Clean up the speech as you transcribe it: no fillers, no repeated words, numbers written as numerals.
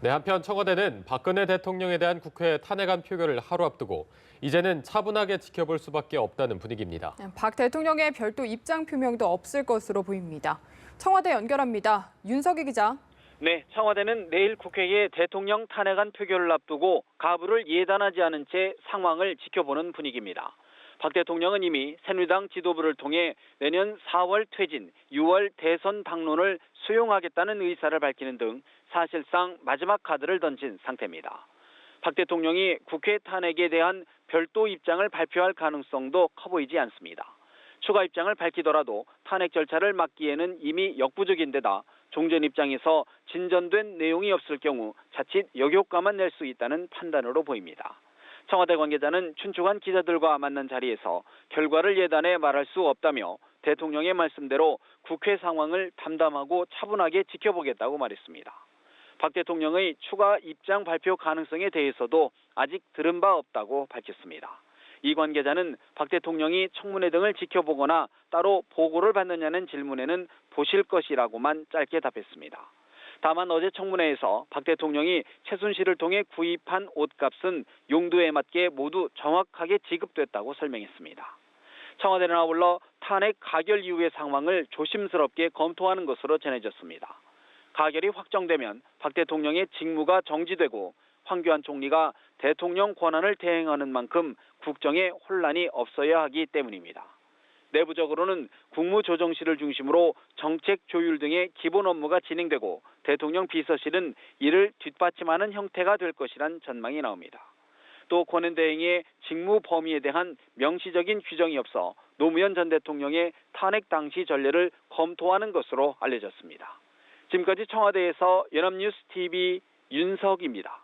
네, 한편 청와대는 박근혜 대통령에 대한 국회 탄핵안 표결을 하루 앞두고 이제는 차분하게 지켜볼 수밖에 없다는 분위기입니다. 박 대통령의 별도 입장 표명도 없을 것으로 보입니다. 청와대 연결합니다. 윤석희 기자. 네, 청와대는 내일 국회에 대통령 탄핵안 표결을 앞두고 가부를 예단하지 않은 채 상황을 지켜보는 분위기입니다. 박 대통령은 이미 새누리당 지도부를 통해 내년 4월 퇴진, 6월 대선 당론을 수용하겠다는 의사를 밝히는 등 사실상 마지막 카드를 던진 상태입니다. 박 대통령이 국회 탄핵에 대한 별도 입장을 발표할 가능성도 커 보이지 않습니다. 추가 입장을 밝히더라도 탄핵 절차를 막기에는 이미 역부족인 데다 종전 입장에서 진전된 내용이 없을 경우 자칫 역효과만 낼 수 있다는 판단으로 보입니다. 청와대 관계자는 춘추관 기자들과 만난 자리에서 결과를 예단해 말할 수 없다며 대통령의 말씀대로 국회 상황을 담담하고 차분하게 지켜보겠다고 말했습니다. 박 대통령의 추가 입장 발표 가능성에 대해서도 아직 들은 바 없다고 밝혔습니다. 이 관계자는 박 대통령이 청문회 등을 지켜보거나 따로 보고를 받느냐는 질문에는 보실 것이라고만 짧게 답했습니다. 다만 어제 청문회에서 박 대통령이 최순실을 통해 구입한 옷값은 용도에 맞게 모두 정확하게 지급됐다고 설명했습니다. 청와대는 아울러 탄핵 가결 이후의 상황을 조심스럽게 검토하는 것으로 전해졌습니다. 가결이 확정되면 박 대통령의 직무가 정지되고 황교안 총리가 대통령 권한을 대행하는 만큼 국정에 혼란이 없어야 하기 때문입니다. 내부적으로는 국무조정실을 중심으로 정책 조율 등의 기본 업무가 진행되고 대통령 비서실은 이를 뒷받침하는 형태가 될 것이란 전망이 나옵니다. 또 권한 대행의 직무 범위에 대한 명시적인 규정이 없어 노무현 전 대통령의 탄핵 당시 전례를 검토하는 것으로 알려졌습니다. 지금까지 청와대에서 연합뉴스 TV 윤석입니다.